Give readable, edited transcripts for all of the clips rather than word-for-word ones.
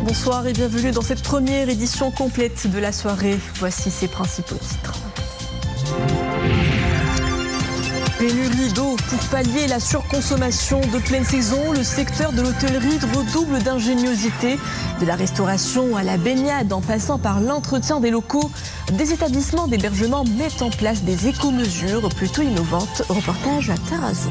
Bonsoir et bienvenue dans cette première édition complète de la soirée. Voici ses principaux titres. Pénurie d'eau pour pallier la surconsommation de pleine saison. Le secteur de l'hôtellerie redouble d'ingéniosité. De la restauration à la baignade en passant par l'entretien des locaux, des établissements d'hébergement mettent en place des éco-mesures plutôt innovantes. Reportage à Tarazout.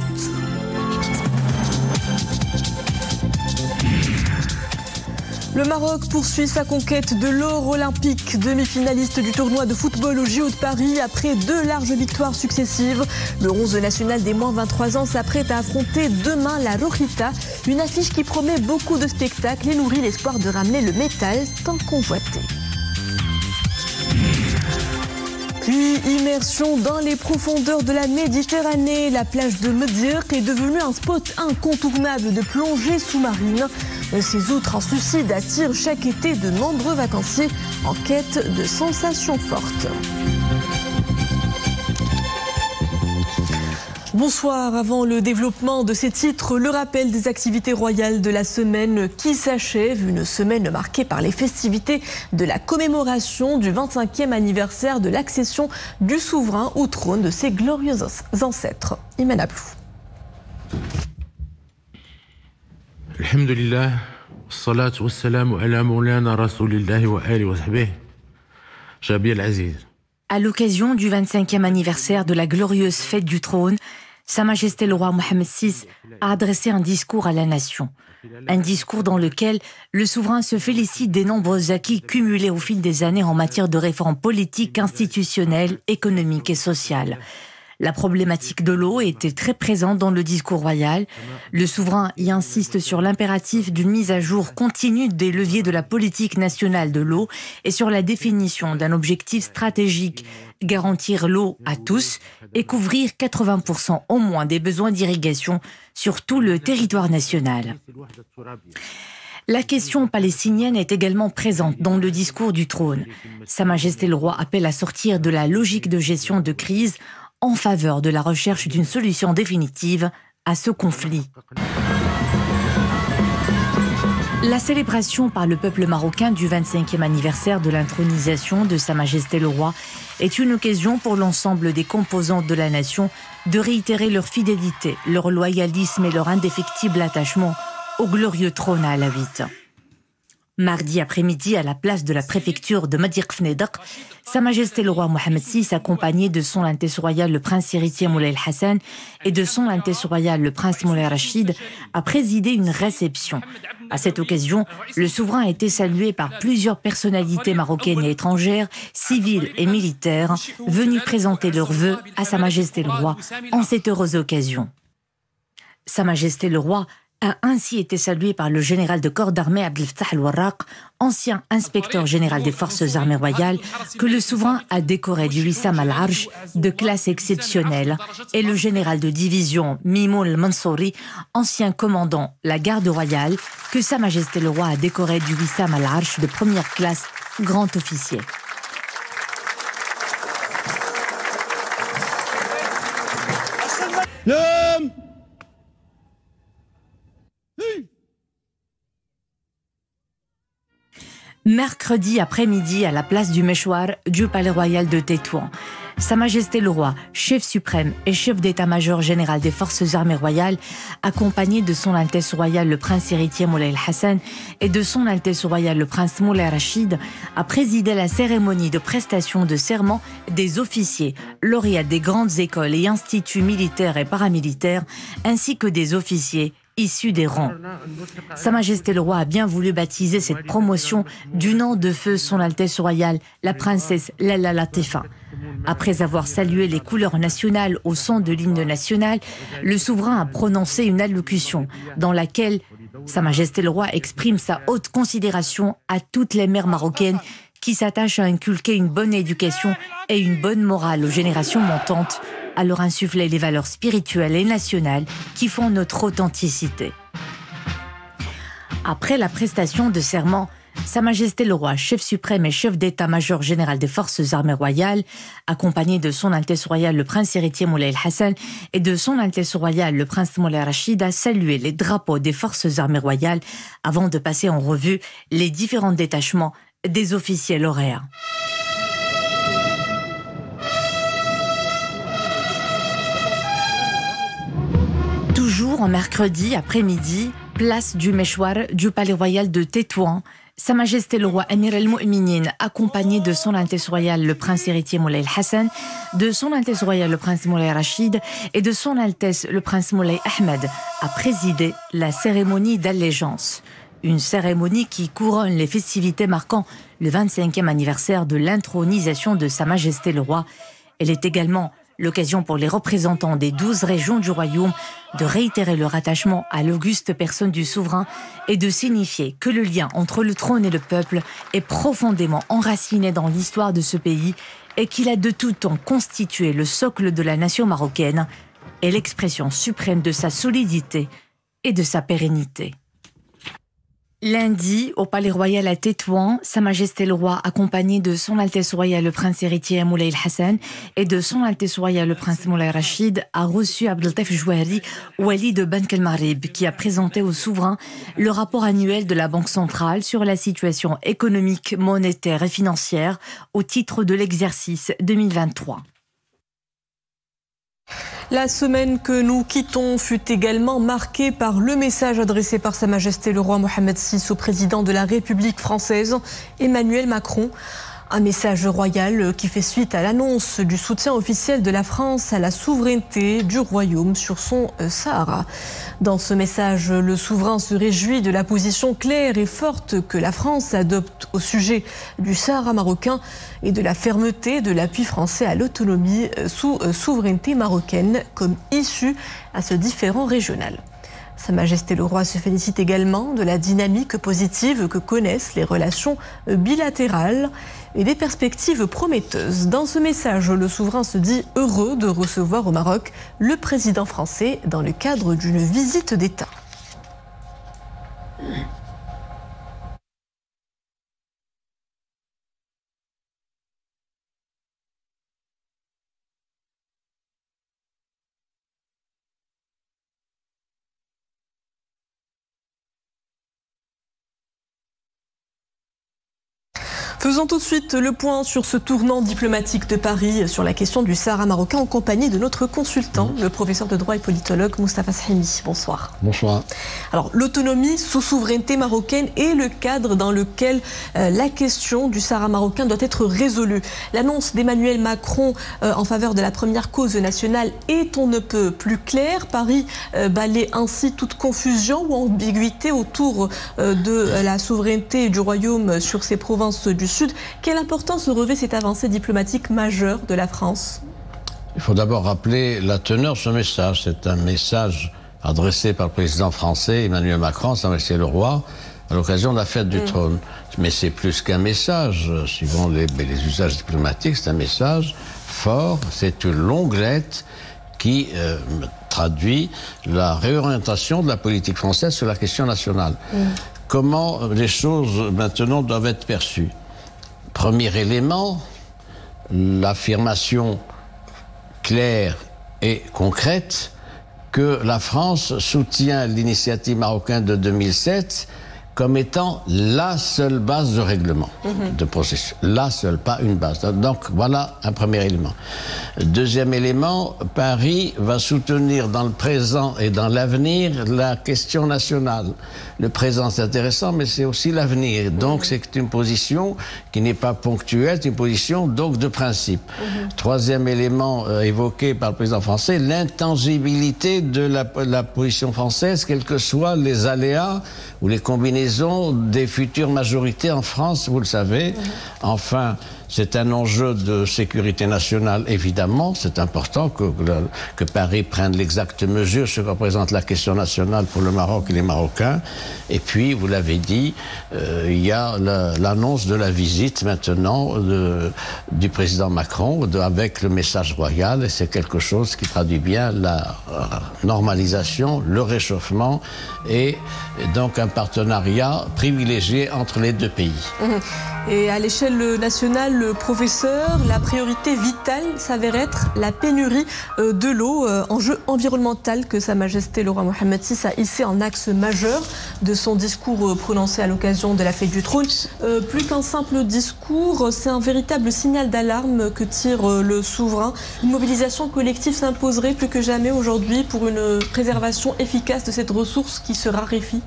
Le Maroc poursuit sa conquête de l'or olympique. Demi-finaliste du tournoi de football au JO de Paris après 2 larges victoires successives. Le 11 national des moins 23 ans s'apprête à affronter demain la Rojita. Une affiche qui promet beaucoup de spectacles et nourrit l'espoir de ramener le métal tant convoité. Puis immersion dans les profondeurs de la Méditerranée. La plage de Medir est devenue un spot incontournable de plongée sous-marine. Ces outres en suicide attirent chaque été de nombreux vacanciers en quête de sensations fortes. Bonsoir. Avant le développement de ces titres, le rappel des activités royales de la semaine qui s'achève. Une semaine marquée par les festivités de la commémoration du 25e anniversaire de l'accession du souverain au trône de ses glorieux ancêtres. Imen Ablou. Alhamdulillah, salatu wassalamu ala moulana rasulillahi wa alihi wa sahbihi, Jabi al-Aziz. À l'occasion du 25e anniversaire de la glorieuse fête du trône, Sa Majesté le roi Mohammed VI a adressé un discours à la nation. Un discours dans lequel le souverain se félicite des nombreux acquis cumulés au fil des années en matière de réformes politiques, institutionnelles, économiques et sociales. La problématique de l'eau était très présente dans le discours royal. Le souverain y insiste sur l'impératif d'une mise à jour continue des leviers de la politique nationale de l'eau et sur la définition d'un objectif stratégique, garantir l'eau à tous et couvrir 80% au moins des besoins d'irrigation sur tout le territoire national. La question palestinienne est également présente dans le discours du trône. Sa Majesté le roi appelle à sortir de la logique de gestion de crise en faveur de la recherche d'une solution définitive à ce conflit. La célébration par le peuple marocain du 25e anniversaire de l'intronisation de Sa Majesté le roi est une occasion pour l'ensemble des composantes de la nation de réitérer leur fidélité, leur loyalisme et leur indéfectible attachement au glorieux trône alawite. Mardi après-midi, à la place de la préfecture de Medir Fnedaq, Sa Majesté le roi Mohammed VI, accompagné de son Altesse royale le prince héritier Moulay Hassan et de son Altesse royale le prince Moulay Rachid, a présidé une réception. À cette occasion, le souverain a été salué par plusieurs personnalités marocaines et étrangères, civiles et militaires, venues présenter leurs vœux à Sa Majesté le roi en cette heureuse occasion. Sa Majesté le roi a ainsi été salué par le général de corps d'armée Abdel Fattah al-Warraq, ancien inspecteur général des forces armées royales, que le souverain a décoré du Wissam al-Arj de classe exceptionnelle, et le général de division Mimoun al-Mansouri, ancien commandant la garde royale, que Sa Majesté le roi a décoré du Wissam al-Arj de première classe grand officier. Mercredi après-midi, à la place du Méchoir du Palais Royal de Tétouan, Sa Majesté le Roi, chef suprême et chef d'état-major général des forces armées royales, accompagné de son Altesse royale le prince héritier Moulay Hassan et de son Altesse royale le prince Moulay Rachid, a présidé la cérémonie de prestation de serment des officiers, lauréats des grandes écoles et instituts militaires et paramilitaires, ainsi que des officiers issus des rangs. Sa Majesté le Roi a bien voulu baptiser cette promotion du nom de feu son Altesse royale, la princesse Lalla Latifa. Après avoir salué les couleurs nationales au son de l'hymne national, le souverain a prononcé une allocution dans laquelle Sa Majesté le Roi exprime sa haute considération à toutes les mères marocaines qui s'attachent à inculquer une bonne éducation et une bonne morale aux générations montantes, à leur insuffler les valeurs spirituelles et nationales qui font notre authenticité. Après la prestation de serment, Sa Majesté le Roi, chef suprême et chef d'état-major général des forces armées royales, accompagné de son Altesse royale le prince héritier Moulay El-Hassan et de son Altesse royale le prince Moulay Rachid, a salué les drapeaux des forces armées royales avant de passer en revue les différents détachements des officiers lauréats. Toujours en mercredi après-midi, place du Méchoir du Palais Royal de Tétouan, Sa Majesté le Roi Amir el-Mu'minin, accompagné de son Altesse Royale le Prince héritier Moulay El-Hassan, de son Altesse Royale le Prince Moulay Rachid et de son Altesse le Prince Moulay Ahmed, a présidé la cérémonie d'allégeance. Une cérémonie qui couronne les festivités marquant le 25e anniversaire de l'intronisation de Sa Majesté le Roi. Elle est également l'occasion pour les représentants des 12 régions du royaume de réitérer leur attachement à l'auguste personne du souverain et de signifier que le lien entre le trône et le peuple est profondément enraciné dans l'histoire de ce pays et qu'il a de tout temps constitué le socle de la nation marocaine et l'expression suprême de sa solidité et de sa pérennité. Lundi, au Palais Royal à Tétouan, Sa Majesté le Roi, accompagné de son Altesse Royale le Prince héritier Moulay El-Hassan et de son Altesse Royale le Prince Moulay Rachid, a reçu Abdeltaif Jouari, wali de Bank el-Maghrib, qui a présenté au souverain le rapport annuel de la Banque centrale sur la situation économique, monétaire et financière au titre de l'exercice 2023. La semaine que nous quittons fut également marquée par le message adressé par Sa Majesté le Roi Mohammed VI au président de la République française, Emmanuel Macron. Un message royal qui fait suite à l'annonce du soutien officiel de la France à la souveraineté du royaume sur son Sahara. Dans ce message, le souverain se réjouit de la position claire et forte que la France adopte au sujet du Sahara marocain et de la fermeté de l'appui français à l'autonomie sous souveraineté marocaine comme issue à ce différend régional. Sa Majesté le Roi se félicite également de la dynamique positive que connaissent les relations bilatérales et des perspectives prometteuses. Dans ce message, le souverain se dit heureux de recevoir au Maroc le président français dans le cadre d'une visite d'État. Faisons tout de suite le point sur ce tournant diplomatique de Paris sur la question du Sahara marocain en compagnie de notre consultant, le professeur de droit et politologue Moustapha Sahimi. Bonsoir. Bonsoir. Alors, l'autonomie sous souveraineté marocaine est le cadre dans lequel la question du Sahara marocain doit être résolue. L'annonce d'Emmanuel Macron en faveur de la première cause nationale est on ne peut plus claire. Paris balaie ainsi toute confusion ou ambiguïté autour de la souveraineté du royaume sur ses provinces du Sud. Quelle importance revêt cette avancée diplomatique majeure de la France? Il faut d'abord rappeler la teneur de ce message. C'est un message adressé par le président français Emmanuel Macron, Sa Majesté le Roi, à l'occasion de la fête du trône. Mais c'est plus qu'un message, suivant les usages diplomatiques, c'est un message fort, c'est une longue lettre qui traduit la réorientation de la politique française sur la question nationale. Comment les choses maintenant doivent être perçues? Premier élément, l'affirmation claire et concrète que la France soutient l'initiative marocaine de 2007 comme étant la seule base de règlement de processus. La seule, pas une base. Donc voilà un premier élément. Deuxième élément, Paris va soutenir dans le présent et dans l'avenir la question nationale. Le présent c'est intéressant, mais c'est aussi l'avenir. Donc c'est une position qui n'est pas ponctuelle, c'est une position donc de principe. Troisième élément évoqué par le président français, l'intangibilité de la position française, quels que soient les aléas ou les combinaisons des futures majorités en France, vous le savez. Enfin, C'est un enjeu de sécurité nationale, évidemment. C'est important que Paris prenne l'exacte mesure ce que représente la question nationale pour le Maroc et les Marocains. Et puis, vous l'avez dit, il y a l'annonce de la visite maintenant du président Macron avec le message royal. Et c'est quelque chose qui traduit bien la normalisation, le réchauffement et donc un partenariat privilégié entre les deux pays. Et à l'échelle nationale, professeur, la priorité vitale s'avère être la pénurie de l'eau, enjeu environnemental que Sa Majesté le roi Mohammed VI a hissé en axe majeur de son discours prononcé à l'occasion de la fête du trône. Plus qu'un simple discours, c'est un véritable signal d'alarme que tire le souverain. Une mobilisation collective s'imposerait plus que jamais aujourd'hui pour une préservation efficace de cette ressource qui se raréfie.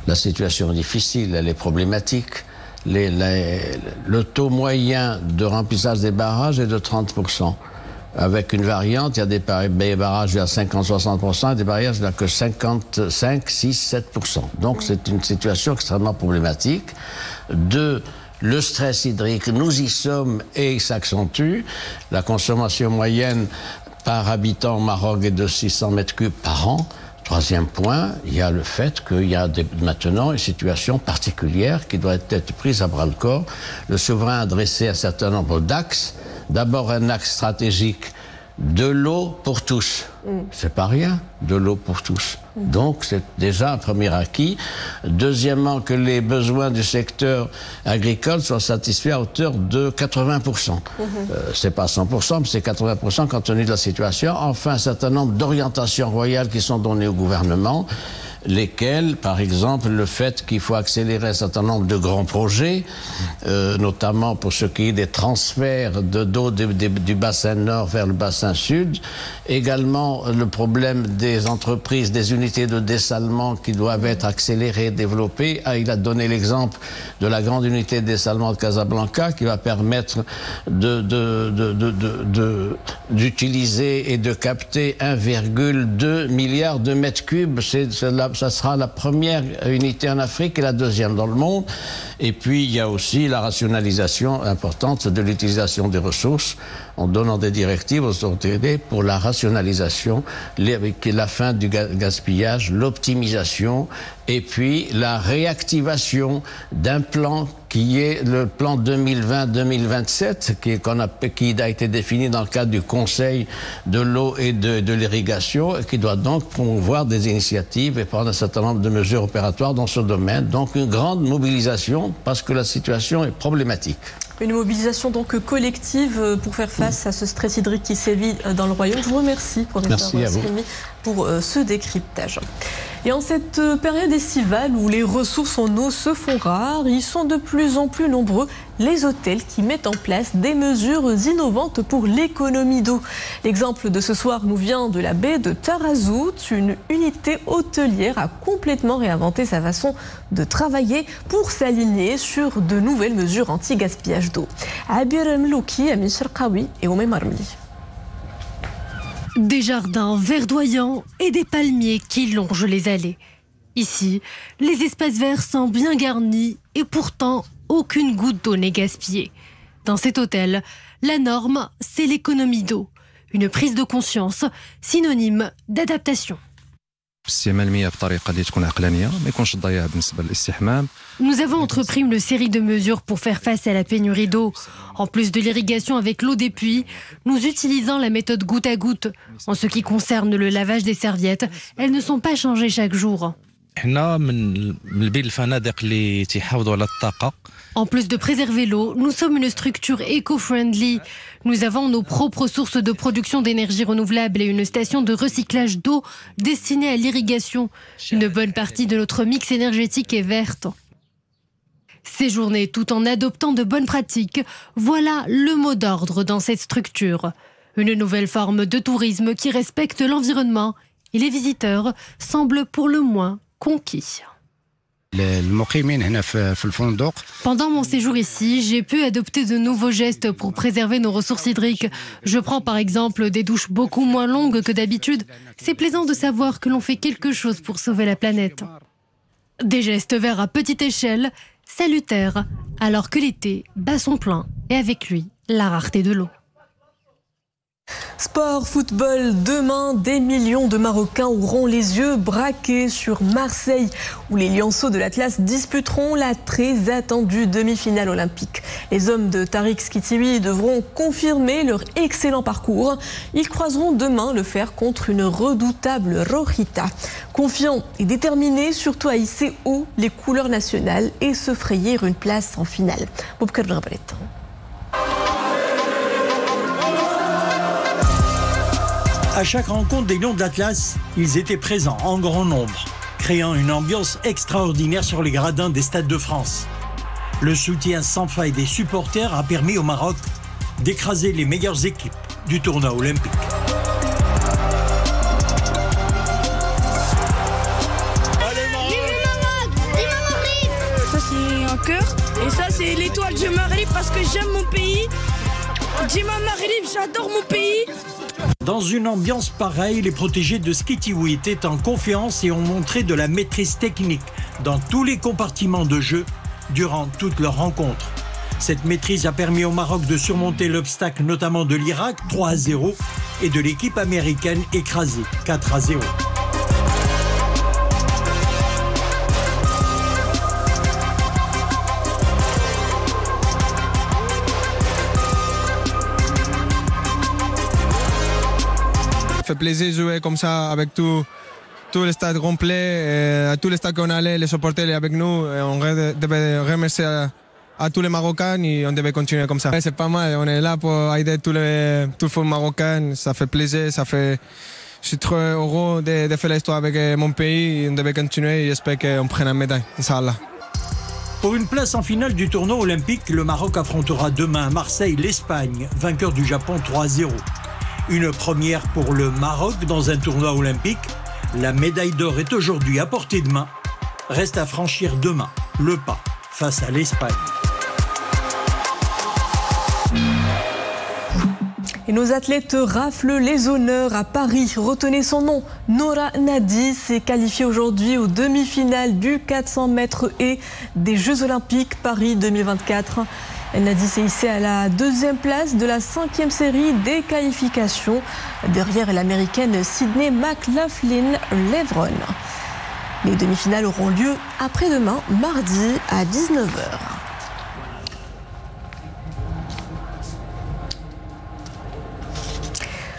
La situation est difficile, elle est problématique. Le taux moyen de remplissage des barrages est de 30%. Avec une variante, il y a des barrages à 50-60% et des barrages à que 55, 6, 7%. Donc c'est une situation extrêmement problématique. Le stress hydrique, nous y sommes et il s'accentue. La consommation moyenne par habitant au Maroc est de 600 mètres cubes par an. Troisième point, il y a le fait qu'il y a maintenant une situation particulière qui doit être prise à bras-le-corps. Le souverain a dressé un certain nombre d'axes. D'abord un axe stratégique de l'eau pour tous. C'est pas rien, de l'eau pour tous. Donc c'est déjà un premier acquis. Deuxièmement, que les besoins du secteur agricole soient satisfaits à hauteur de 80%. C'est pas 100%, mais c'est 80% compte tenu de la situation. Enfin, un certain nombre d'orientations royales qui sont données au gouvernement, lesquelles, par exemple, le fait qu'il faut accélérer un certain nombre de grands projets, notamment pour ce qui est des transferts d'eau du bassin nord vers le bassin sud. Également, le problème des entreprises, des unités de dessalement qui doivent être accélérées, développées. Il a donné l'exemple de la grande unité de dessalement de Casablanca qui va permettre d'utiliser et de capter 1,2 milliard de mètres cubes. Ça sera la première unité en Afrique et la deuxième dans le monde. Et puis, il y a aussi la rationalisation importante de l'utilisation des ressources en donnant des directives aux autorités pour la rationalisation, la fin du gaspillage, l'optimisation et puis la réactivation d'un plan qui est le plan 2020-2027 qui a été défini dans le cadre du Conseil de l'eau et de l'irrigation et qui doit donc promouvoir des initiatives et prendre un certain nombre de mesures opératoires dans ce domaine. Donc une grande mobilisation parce que la situation est problématique. Une mobilisation donc collective pour faire face à ce stress hydrique qui sévit dans le royaume. Je vous remercie, professeur Srimi, pour ce décryptage. Et en cette période estivale où les ressources en eau se font rares, ils sont de plus en plus nombreux les hôtels qui mettent en place des mesures innovantes pour l'économie d'eau. L'exemple de ce soir nous vient de la baie de Tarazout. Une unité hôtelière a complètement réinventé sa façon de travailler pour s'aligner sur de nouvelles mesures anti-gaspillage d'eau. Abir Mlouki, Amin Sherkawi et Oumé Marmli. Des jardins verdoyants et des palmiers qui longent les allées. Ici, les espaces verts sont bien garnis et pourtant aucune goutte d'eau n'est gaspillée. Dans cet hôtel, la norme, c'est l'économie d'eau. Une prise de conscience synonyme d'adaptation. Nous avons entrepris une série de mesures pour faire face à la pénurie d'eau. En plus de l'irrigation avec l'eau des puits, nous utilisons la méthode goutte à goutte. En ce qui concerne le lavage des serviettes, elles ne sont pas changées chaque jour. En plus de préserver l'eau, nous sommes une structure éco-friendly. Nous avons nos propres sources de production d'énergie renouvelable et une station de recyclage d'eau destinée à l'irrigation. Une bonne partie de notre mix énergétique est verte. Séjourner tout en adoptant de bonnes pratiques, voilà le mot d'ordre dans cette structure. Une nouvelle forme de tourisme qui respecte l'environnement et les visiteurs semblent pour le moins conquis. Pendant mon séjour ici, j'ai pu adopter de nouveaux gestes pour préserver nos ressources hydriques. Je prends par exemple des douches beaucoup moins longues que d'habitude. C'est plaisant de savoir que l'on fait quelque chose pour sauver la planète. Des gestes verts à petite échelle, salutaire, alors que l'été bat son plein et avec lui la rareté de l'eau. Sport, football, demain, des millions de Marocains auront les yeux braqués sur Marseille, où les lionceaux de l'Atlas disputeront la très attendue demi-finale olympique. Les hommes de Tariq Skitiwi devront confirmer leur excellent parcours. Ils croiseront demain le fer contre une redoutable Rojita. Confiants et déterminés, surtout à hisser haut les couleurs nationales et se frayer une place en finale. À chaque rencontre des Lions de l'Atlas, ils étaient présents en grand nombre, créant une ambiance extraordinaire sur les gradins des stades de France. Le soutien sans faille des supporters a permis au Maroc d'écraser les meilleures équipes du tournoi olympique. Ça c'est un cœur et ça c'est l'étoile du Maghreb parce que j'aime mon pays. Dima Maghreb, j'adore mon pays. Dans une ambiance pareille, les protégés de Skitiwi étaient en confiance et ont montré de la maîtrise technique dans tous les compartiments de jeu durant toute leur rencontre. Cette maîtrise a permis au Maroc de surmonter l'obstacle notamment de l'Irak 3-0 et de l'équipe américaine écrasée 4-0. Ça fait plaisir de jouer comme ça avec tout le stade complet, à tous les stades qu'on allait, les supporters étaient avec nous. Et on devait remercier à tous les Marocains et on devait continuer comme ça. C'est pas mal, on est là pour aider tout le football marocain, ça fait plaisir, je suis très heureux de faire l'histoire avec mon pays et on devait continuer et j'espère qu'on prenne la médaille, Inch'Allah. Pour une place en finale du tournoi olympique, le Maroc affrontera demain à Marseille l'Espagne, vainqueur du Japon 3-0. Une première pour le Maroc dans un tournoi olympique. La médaille d'or est aujourd'hui à portée de main. Reste à franchir demain le pas face à l'Espagne. Et nos athlètes raflent les honneurs à Paris. Retenez son nom, Noura Nadi s'est qualifiée aujourd'hui aux demi-finales du 400 mètres et des Jeux Olympiques Paris 2024. Nadi s'est hissée à la 2e place de la 5e série des qualifications, derrière l'américaine Sydney McLaughlin-Levron. Les demi-finales auront lieu après-demain, mardi à 19h.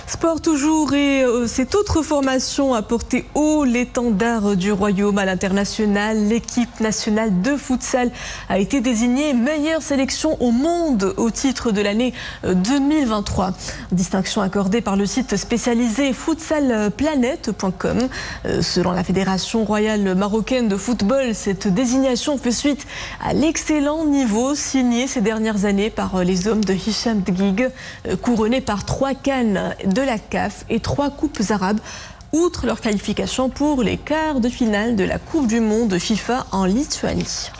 Sport toujours et cette autre formation a porté haut l'étendard du royaume à l'international. L'équipe nationale de futsal a été désignée meilleure sélection au monde au titre de l'année 2023. Distinction accordée par le site spécialisé futsalplanet.com. Selon la Fédération royale marocaine de football, cette désignation fait suite à l'excellent niveau signé ces dernières années par les hommes de Hicham Dgig, couronnés par 3 cannes de la CAF et 3 coupes arabes, outre leur qualification pour les quarts de finale de la Coupe du Monde FIFA en Lituanie.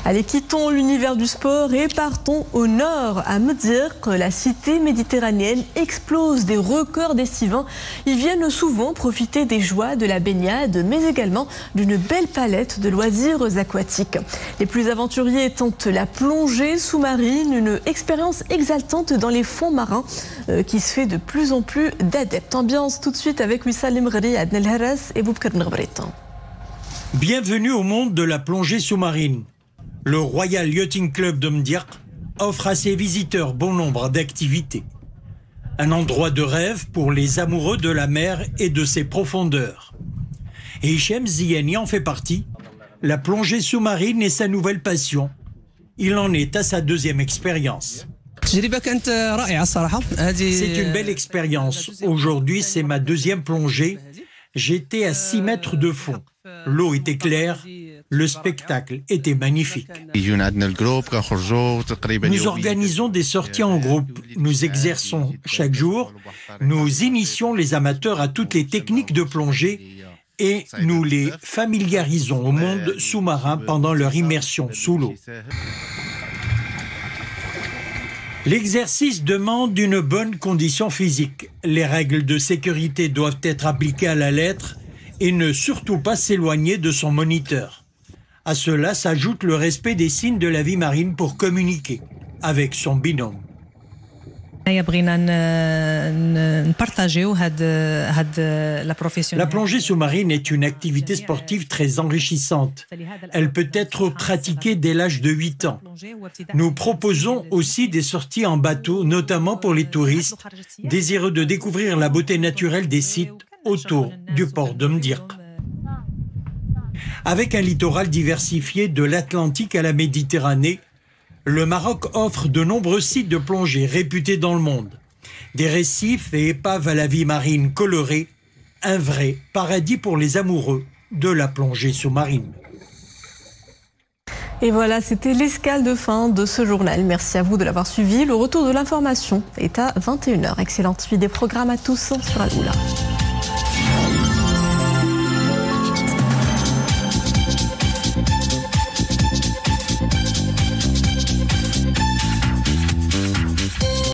Allez, quittons l'univers du sport et partons au nord, à Medzir. La cité méditerranéenne explose des records d'estivants. Ils viennent souvent profiter des joies de la baignade, mais également d'une belle palette de loisirs aquatiques. Les plus aventuriers tentent la plongée sous-marine, une expérience exaltante dans les fonds marins qui se fait de plus en plus d'adeptes. Ambiance tout de suite avec Wissal Mghri, Adnel Haras et Boubkar Nghbretan. Bienvenue au monde de la plongée sous-marine. Le Royal Yachting Club de Mdir offre à ses visiteurs bon nombre d'activités. Un endroit de rêve pour les amoureux de la mer et de ses profondeurs. Et Hichem Ziani en fait partie. La plongée sous-marine est sa nouvelle passion. Il en est à sa 2e expérience. C'est une belle expérience. Aujourd'hui, c'est ma 2e plongée. J'étais à 6 mètres de fond. L'eau était claire. Le spectacle était magnifique. Nous organisons des sorties en groupe. Nous exerçons chaque jour. Nous initions les amateurs à toutes les techniques de plongée et nous les familiarisons au monde sous-marin pendant leur immersion sous l'eau. L'exercice demande une bonne condition physique. Les règles de sécurité doivent être appliquées à la lettre et ne surtout pas s'éloigner de son moniteur. À cela s'ajoute le respect des signes de la vie marine pour communiquer avec son binôme. La plongée sous-marine est une activité sportive très enrichissante. Elle peut être pratiquée dès l'âge de 8 ans. Nous proposons aussi des sorties en bateau, notamment pour les touristes désireux de découvrir la beauté naturelle des sites autour du port de Mdirk. Avec un littoral diversifié de l'Atlantique à la Méditerranée, le Maroc offre de nombreux sites de plongée réputés dans le monde. Des récifs et épaves à la vie marine colorée, un vrai paradis pour les amoureux de la plongée sous-marine. Et voilà, c'était l'escale de fin de ce journal. Merci à vous de l'avoir suivi. Le retour de l'information est à 21h. Excellente suite des programmes à tous sur Al-Oula.